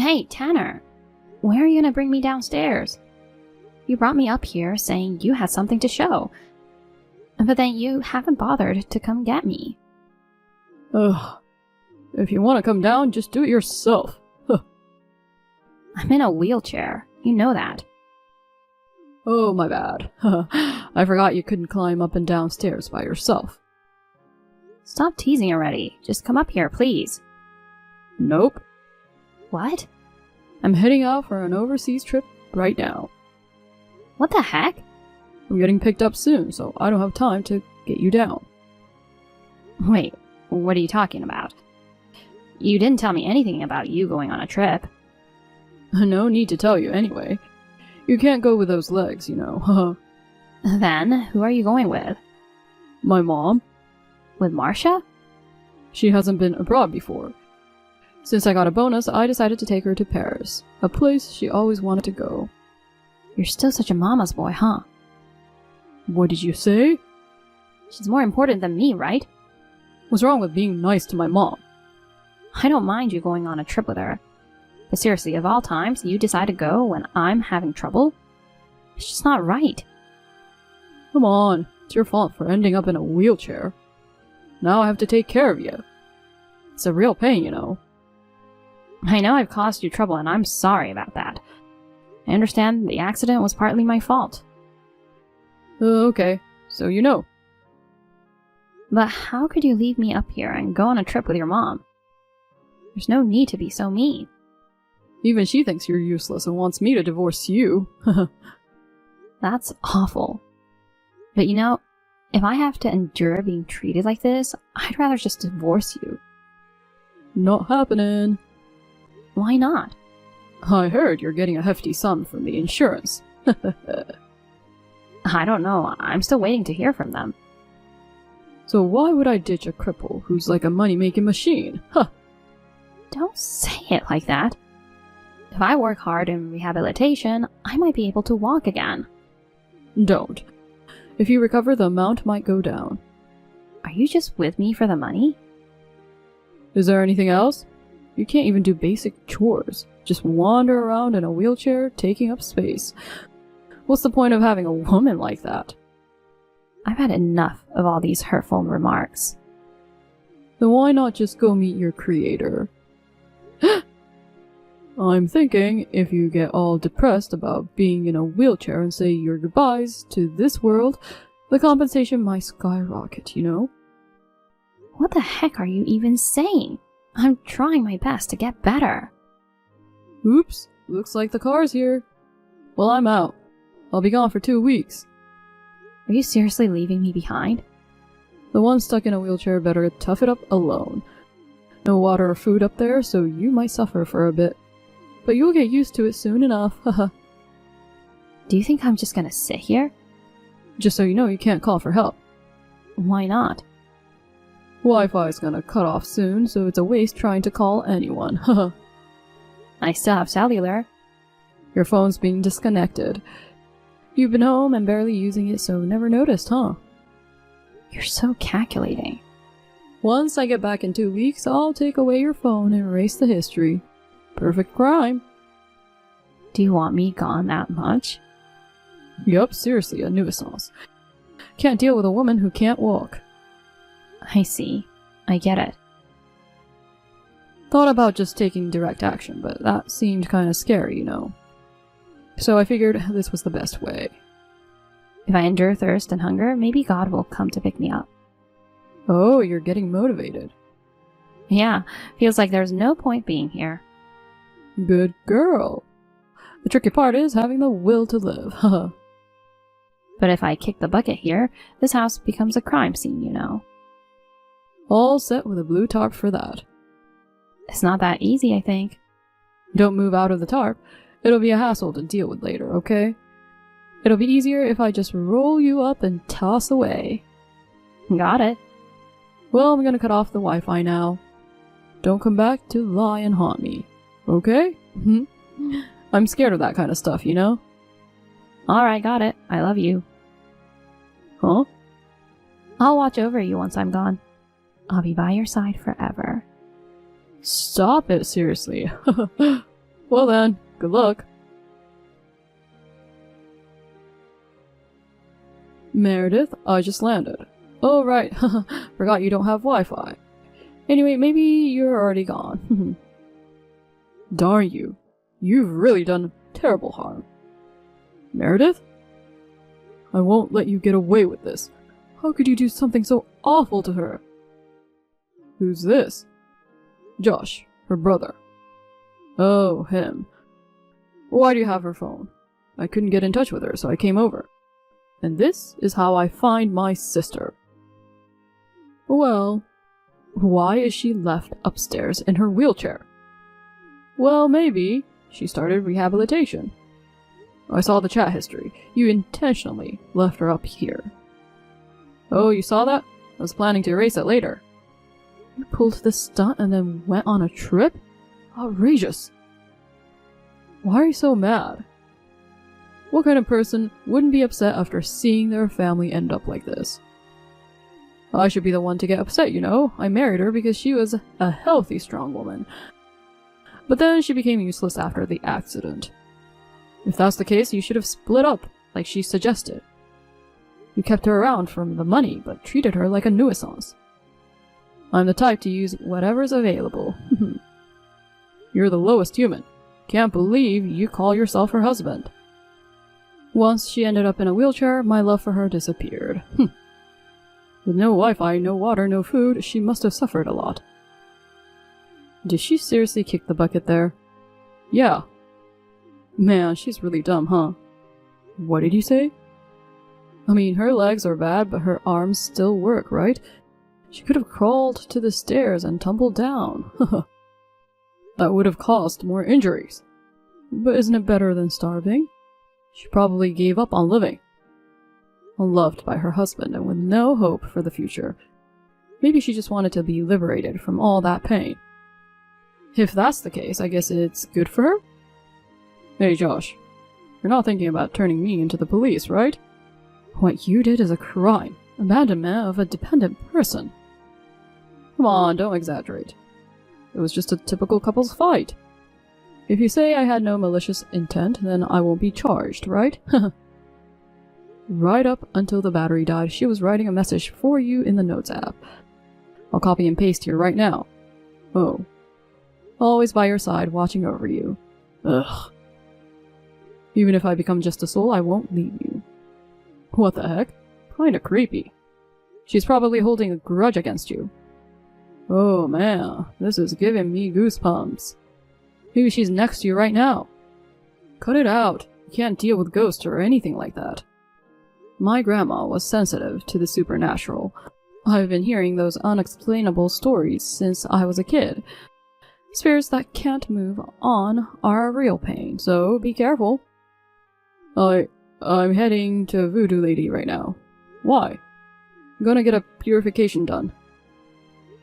Hey, Tanner! Where are you gonna bring me downstairs? You brought me up here saying you had something to show, but then you haven't bothered to come get me. Ugh. If you want to come down, just do it yourself. Huh. I'm in a wheelchair. You know that. Oh, my bad. I forgot you couldn't climb up and down stairs by yourself. Stop teasing already. Just come up here, please. Nope. What? I'm heading out for an overseas trip right now. What the heck? I'm getting picked up soon, so I don't have time to get you down. Wait, what are you talking about? You didn't tell me anything about you going on a trip. No need to tell you anyway. You can't go with those legs, you know. Then, who are you going with? My mom. With Marcia? She hasn't been abroad before. Since I got a bonus, I decided to take her to Paris, a place she always wanted to go. You're still such a mama's boy, huh? What did you say? She's more important than me, right? What's wrong with being nice to my mom? I don't mind you going on a trip with her. But seriously, of all times, you decide to go when I'm having trouble? It's just not right. Come on, it's your fault for ending up in a wheelchair. Now I have to take care of you. It's a real pain, you know. I know I've caused you trouble, and I'm sorry about that. I understand the accident was partly my fault. Okay, so you know. But how could you leave me up here and go on a trip with your mom? There's no need to be so mean. Even she thinks you're useless and wants me to divorce you. That's awful. But you know, if I have to endure being treated like this, I'd rather just divorce you. Not happening. Why not? I heard you're getting a hefty sum from the insurance. I don't know. I'm still waiting to hear from them. So why would I ditch a cripple who's like a money-making machine? Huh. Don't say it like that. If I work hard in rehabilitation, I might be able to walk again. Don't. If you recover, the amount might go down. Are you just with me for the money? Is there anything else? You can't even do basic chores. Just wander around in a wheelchair, taking up space. What's the point of having a woman like that? I've had enough of all these hurtful remarks. Then why not just go meet your creator? I'm thinking if you get all depressed about being in a wheelchair and say your goodbyes to this world, the compensation might skyrocket, you know? What the heck are you even saying? I'm trying my best to get better. Oops, looks like the car's here. Well, I'm out. I'll be gone for 2 weeks. Are you seriously leaving me behind? The one stuck in a wheelchair better tough it up alone. No water or food up there, so you might suffer for a bit. But you'll get used to it soon enough, haha. Do you think I'm just gonna sit here? Just so you know, you can't call for help. Why not? Wi-Fi's gonna cut off soon, so it's a waste trying to call anyone, haha. I still have cellular. Your phone's being disconnected. You've been home and barely using it, so never noticed, huh? You're so calculating. Once I get back in 2 weeks, I'll take away your phone and erase the history. Perfect crime. Do you want me gone that much? Yup, seriously, a nuisance. Can't deal with a woman who can't walk. I see. I get it. Thought about just taking direct action, but that seemed kinda scary, you know. So I figured this was the best way. If I endure thirst and hunger, maybe God will come to pick me up. Oh, you're getting motivated. Yeah, feels like there's no point being here. Good girl. The tricky part is having the will to live, haha. But if I kick the bucket here, this house becomes a crime scene, you know. All set with a blue tarp for that. It's not that easy, I think. Don't move out of the tarp. It'll be a hassle to deal with later, okay? It'll be easier if I just roll you up and toss away. Got it. Well, I'm gonna cut off the Wi-Fi now. Don't come back to lie and haunt me, okay? I'm scared of that kind of stuff, you know? Alright, got it. I love you. Huh? I'll watch over you once I'm gone. I'll be by your side forever. Stop it, seriously. Well then, good luck. Meredith, I just landed. Oh right, forgot you don't have Wi-Fi. Anyway, maybe you're already gone. Darn you. You've really done terrible harm. Meredith? I won't let you get away with this. How could you do something so awful to her? Who's this? Josh, her brother. Oh, him. Why do you have her phone? I couldn't get in touch with her, so I came over. And this is how I find my sister. Well, why is she left upstairs in her wheelchair? Well, maybe she started rehabilitation. I saw the chat history. You intentionally left her up here. Oh, you saw that? I was planning to erase it later. You pulled this stunt and then went on a trip? Outrageous. Why are you so mad? What kind of person wouldn't be upset after seeing their family end up like this? I should be the one to get upset, you know. I married her because she was a healthy, strong woman. But then she became useless after the accident. If that's the case, you should have split up, like she suggested. You kept her around for the money, but treated her like a nuisance. I'm the type to use whatever's available. You're the lowest human. Can't believe you call yourself her husband. Once she ended up in a wheelchair, my love for her disappeared. With no Wi-Fi, no water, no food, she must have suffered a lot. Did she seriously kick the bucket there? Yeah. Man, she's really dumb, huh? What did you say? I mean, her legs are bad, but her arms still work, right? She could have crawled to the stairs and tumbled down. That would have caused more injuries. But isn't it better than starving? She probably gave up on living. Unloved by her husband and with no hope for the future. Maybe she just wanted to be liberated from all that pain. If that's the case, I guess it's good for her? Hey Josh, you're not thinking about turning me into the police, right? What you did is a crime. Abandonment of a dependent person. Come on, don't exaggerate. It was just a typical couple's fight. If you say I had no malicious intent, then I won't be charged, right? Right up until the battery died, she was writing a message for you in the Notes app. I'll copy and paste here right now. Oh. Always by your side, watching over you. Ugh. Even if I become just a soul, I won't leave you. What the heck? Kinda creepy. She's probably holding a grudge against you. Oh man, this is giving me goosebumps. Maybe she's next to you right now. Cut it out. You can't deal with ghosts or anything like that. My grandma was sensitive to the supernatural. I've been hearing those unexplainable stories since I was a kid. Spirits that can't move on are a real pain, so be careful. I'm heading to Voodoo Lady right now. Why? I'm gonna get a purification done.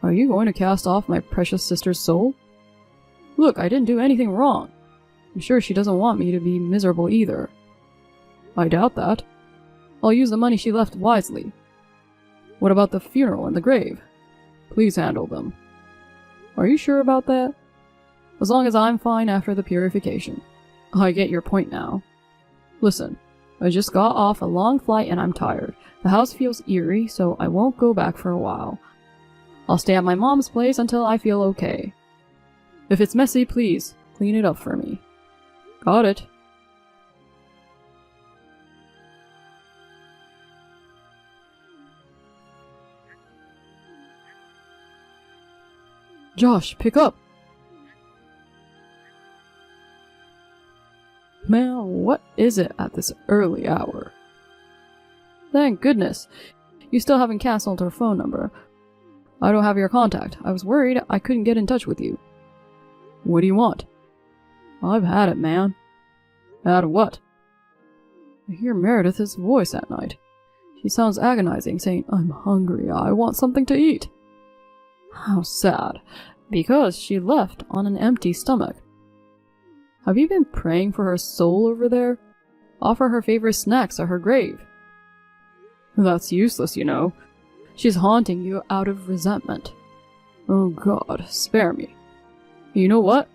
Are you going to cast off my precious sister's soul? Look, I didn't do anything wrong. I'm sure she doesn't want me to be miserable either. I doubt that. I'll use the money she left wisely. What about the funeral and the grave? Please handle them. Are you sure about that? As long as I'm fine after the purification. I get your point now. Listen, I just got off a long flight and I'm tired. The house feels eerie, so I won't go back for a while. I'll stay at my mom's place until I feel okay. If it's messy, please, clean it up for me. Got it. Josh, pick up! Man, what is it at this early hour? Thank goodness. You still haven't canceled her phone number. I don't have your contact. I was worried I couldn't get in touch with you. What do you want? I've had it, man. Had what? I hear Meredith's voice at night. She sounds agonizing, saying, I'm hungry, I want something to eat. How sad. Because she left on an empty stomach. Have you been praying for her soul over there? Offer her favorite snacks at her grave. That's useless, you know. She's haunting you out of resentment. Oh God, spare me. You know what?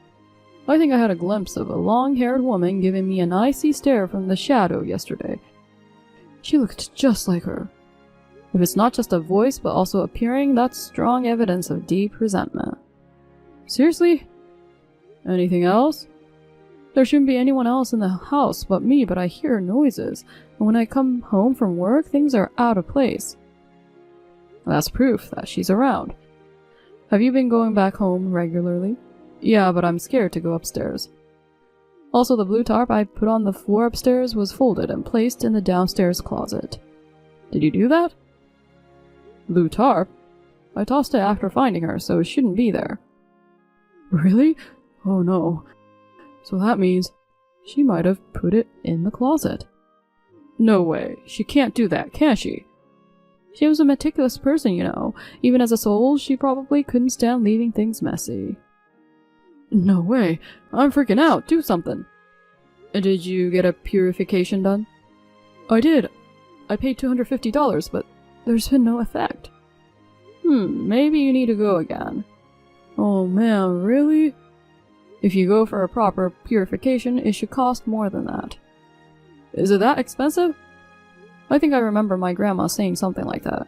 I think I had a glimpse of a long-haired woman giving me an icy stare from the shadow yesterday. She looked just like her. If it's not just a voice but also appearing, that's strong evidence of deep resentment. Seriously? Anything else? There shouldn't be anyone else in the house but me, but I hear noises, and when I come home from work, things are out of place. That's proof that she's around. Have you been going back home regularly? Yeah, but I'm scared to go upstairs. Also, the blue tarp I put on the floor upstairs was folded and placed in the downstairs closet. Did you do that? Blue tarp? I tossed it after finding her, so it shouldn't be there. Really? Oh no. So that means she might have put it in the closet. No way. She can't do that, can she? She was a meticulous person, you know. Even as a soul, she probably couldn't stand leaving things messy. No way. I'm freaking out. Do something. Did you get a purification done? I did. I paid $250, but there's been no effect. Maybe you need to go again. Oh man, really? If you go for a proper purification, it should cost more than that. Is it that expensive? I think I remember my grandma saying something like that.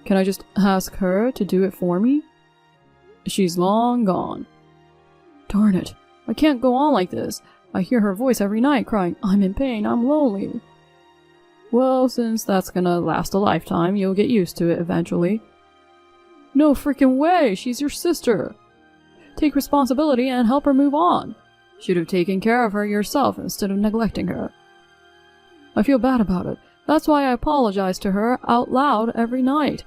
Can I just ask her to do it for me? She's long gone. Darn it. I can't go on like this. I hear her voice every night crying, I'm in pain, I'm lonely. Well, since that's gonna last a lifetime, you'll get used to it eventually. No freaking way! She's your sister! Take responsibility and help her move on. Should have taken care of her yourself instead of neglecting her. I feel bad about it. That's why I apologize to her out loud every night.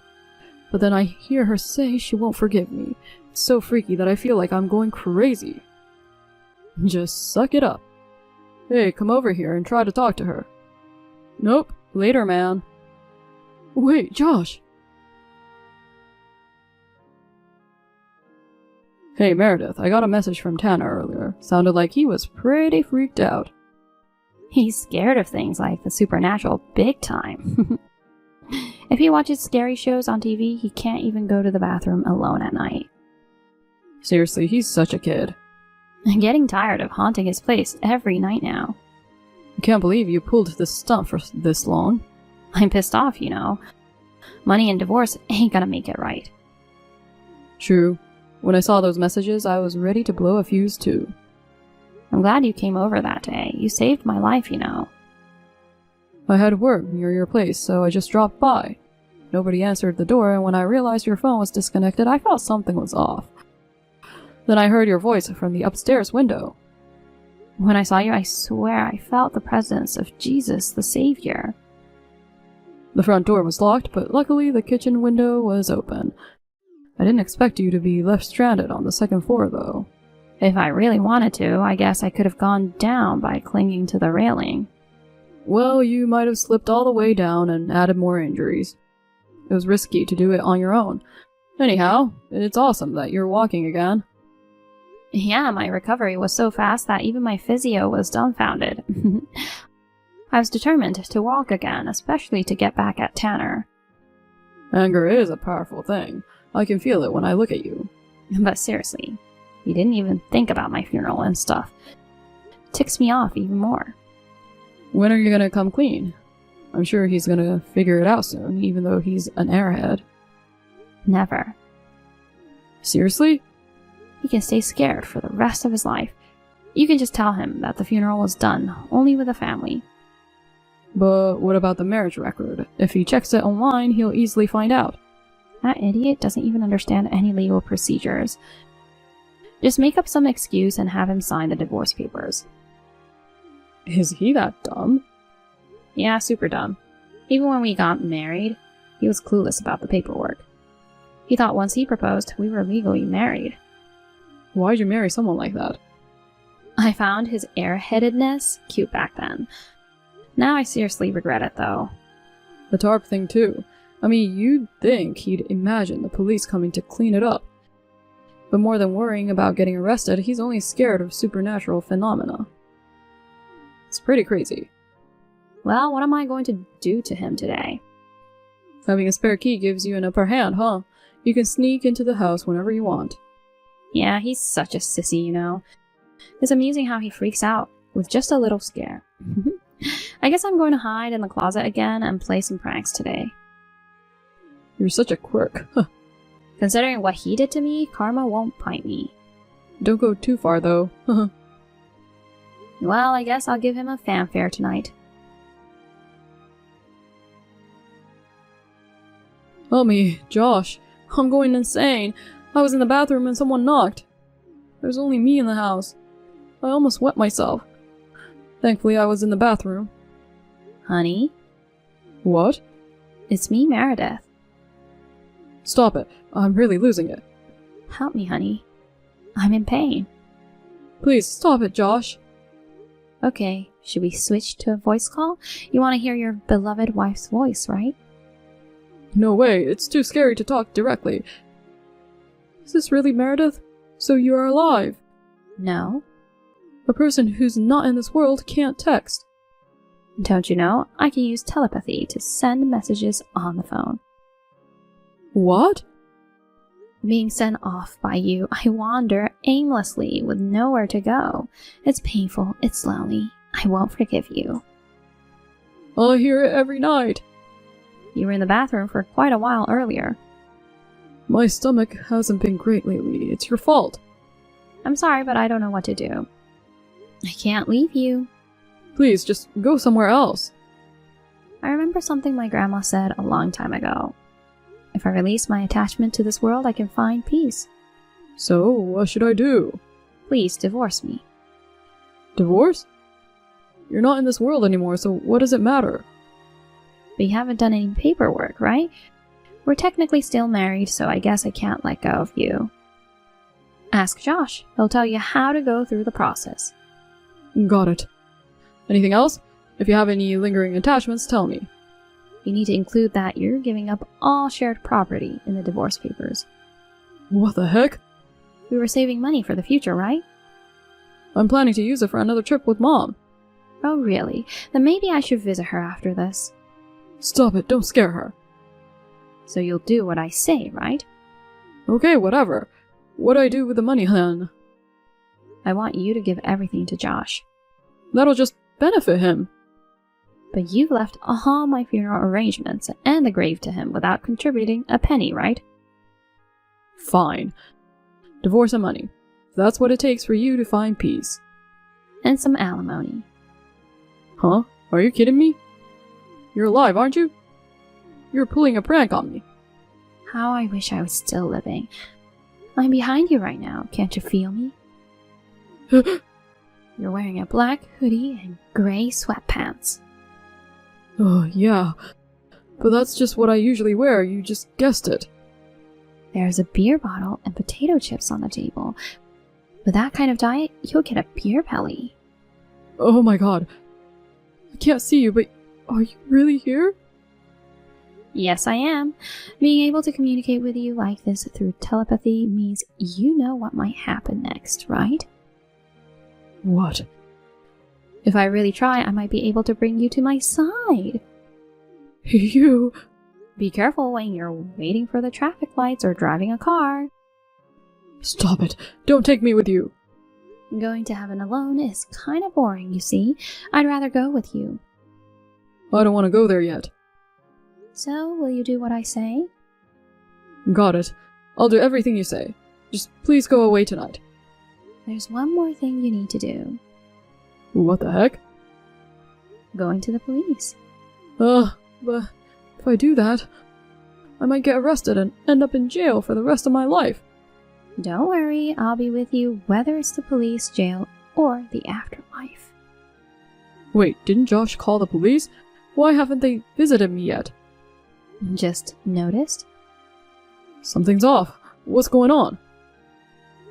But then I hear her say she won't forgive me. It's so freaky that I feel like I'm going crazy. Just suck it up. Hey, come over here and try to talk to her. Nope. Later, man. Wait, Josh! Hey, Meredith, I got a message from Tanner earlier. Sounded like he was pretty freaked out. He's scared of things like the supernatural big time. If he watches scary shows on TV, he can't even go to the bathroom alone at night. Seriously, he's such a kid. I'm getting tired of haunting his place every night now. I can't believe you pulled this stunt for this long. I'm pissed off, you know. Money and divorce ain't gonna make it right. True. When I saw those messages, I was ready to blow a fuse too. I'm glad you came over that day. You saved my life, you know. I had work near your place, so I just dropped by. Nobody answered the door, and when I realized your phone was disconnected, I felt something was off. Then I heard your voice from the upstairs window. When I saw you, I swear I felt the presence of Jesus, the Savior. The front door was locked, but luckily the kitchen window was open. I didn't expect you to be left stranded on the second floor, though. If I really wanted to, I guess I could have gone down by clinging to the railing. Well, you might have slipped all the way down and added more injuries. It was risky to do it on your own. Anyhow, it's awesome that you're walking again. Yeah, my recovery was so fast that even my physio was dumbfounded. I was determined to walk again, especially to get back at Tanner. Anger is a powerful thing. I can feel it when I look at you. But seriously, he didn't even think about my funeral and stuff. Ticks me off even more. When are you gonna come clean? I'm sure he's gonna figure it out soon, even though he's an airhead. Never. Seriously? He can stay scared for the rest of his life. You can just tell him that the funeral was done, only with the family. But what about the marriage record? If he checks it online, he'll easily find out. That idiot doesn't even understand any legal procedures. Just make up some excuse and have him sign the divorce papers. Is he that dumb? Yeah, super dumb. Even when we got married, he was clueless about the paperwork. He thought once he proposed, we were legally married. Why'd you marry someone like that? I found his airheadedness cute back then. Now I seriously regret it, though. The tarp thing, too. I mean, you'd think he'd imagine the police coming to clean it up. But more than worrying about getting arrested, he's only scared of supernatural phenomena. It's pretty crazy. Well, what am I going to do to him today? Having a spare key gives you an upper hand, huh? You can sneak into the house whenever you want. Yeah, he's such a sissy, you know. It's amusing how he freaks out with just a little scare. I guess I'm going to hide in the closet again and play some pranks today. You're such a quirk. Considering what he did to me, karma won't bite me. Don't go too far, though. Well, I guess I'll give him a fanfare tonight. Help me, Josh. I'm going insane. I was in the bathroom and someone knocked. There's only me in the house. I almost wet myself. Thankfully, I was in the bathroom. Honey? What? It's me, Meredith. Stop it. I'm really losing it. Help me, honey. I'm in pain. Please, stop it, Josh. Okay, should we switch to a voice call? You want to hear your beloved wife's voice, right? No way, it's too scary to talk directly. Is this really Meredith? So you are alive? No. A person who's not in this world can't text. Don't you know, I can use telepathy to send messages on the phone. What? Being sent off by you, I wander aimlessly with nowhere to go. It's painful, it's lonely. I won't forgive you. I hear it every night. You were in the bathroom for quite a while earlier. My stomach hasn't been great lately. It's your fault. I'm sorry, but I don't know what to do. I can't leave you. Please, just go somewhere else. I remember something my grandma said a long time ago. If I release my attachment to this world, I can find peace. So, what should I do? Please divorce me. Divorce? You're not in this world anymore, so what does it matter? But you haven't done any paperwork, right? We're technically still married, so I guess I can't let go of you. Ask Josh. He'll tell you how to go through the process. Got it. Anything else? If you have any lingering attachments, tell me. You need to include that you're giving up all shared property in the divorce papers. What the heck? We were saving money for the future, right? I'm planning to use it for another trip with Mom. Oh, really? Then maybe I should visit her after this. Stop it, don't scare her. So you'll do what I say, right? Okay, whatever. What do I do with the money, then? I want you to give everything to Josh. That'll just benefit him. But you've left all my funeral arrangements and the grave to him without contributing a penny, right? Fine. Divorce and money. That's what it takes for you to find peace. And some alimony. Huh? Are you kidding me? You're alive, aren't you? You're pulling a prank on me. How I wish I was still living. I'm behind you right now, can't you feel me? You're wearing a black hoodie and gray sweatpants. Oh, yeah. But that's just what I usually wear, you just guessed it. There's a beer bottle and potato chips on the table. With that kind of diet, you'll get a beer belly. Oh my god. I can't see you, but are you really here? Yes, I am. Being able to communicate with you like this through telepathy means you know what might happen next, right? What? If I really try, I might be able to bring you to my side. You... Be careful when you're waiting for the traffic lights or driving a car. Stop it. Don't take me with you. Going to heaven alone is kind of boring, you see. I'd rather go with you. I don't want to go there yet. So, will you do what I say? Got it. I'll do everything you say. Just please go away tonight. There's one more thing you need to do. What the heck? Going to the police. But if I do that, I might get arrested and end up in jail for the rest of my life. Don't worry, I'll be with you whether it's the police, jail, or the afterlife. Wait, didn't Josh call the police? Why haven't they visited me yet? Just noticed? Something's off. What's going on?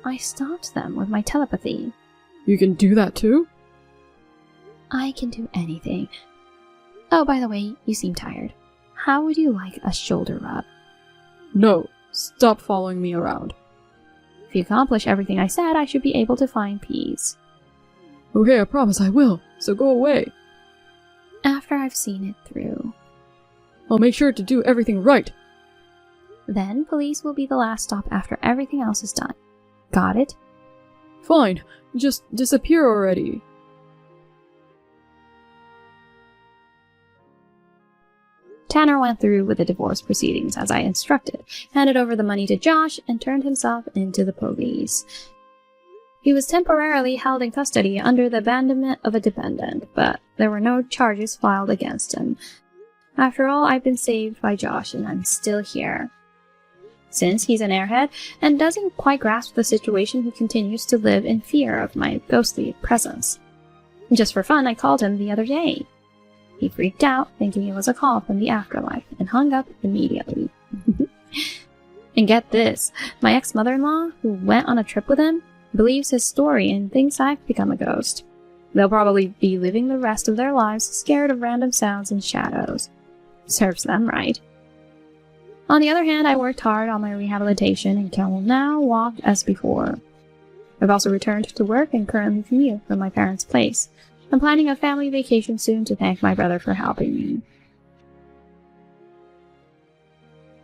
I stopped them with my telepathy. You can do that too? I can do anything. Oh, by the way, you seem tired. How would you like a shoulder rub? No, stop following me around. If you accomplish everything I said, I should be able to find peace. Okay, I promise I will, so go away. After I've seen it through. I'll make sure to do everything right. Then police will be the last stop after everything else is done. Got it? Fine. Just disappear already. Tanner went through with the divorce proceedings as I instructed, handed over the money to Josh, and turned himself into the police. He was temporarily held in custody under the abandonment of a dependent, but there were no charges filed against him. After all, I've been saved by Josh, and I'm still here. Since he's an airhead and doesn't quite grasp the situation, he continues to live in fear of my ghostly presence. Just for fun, I called him the other day. He freaked out, thinking it was a call from the afterlife, and hung up immediately. And get this, my ex-mother-in-law, who went on a trip with him, believes his story and thinks I've become a ghost. They'll probably be living the rest of their lives scared of random sounds and shadows. Serves them right. On the other hand, I worked hard on my rehabilitation and can now walk as before. I've also returned to work and currently commute from my parents' place. I'm planning a family vacation soon to thank my brother for helping me.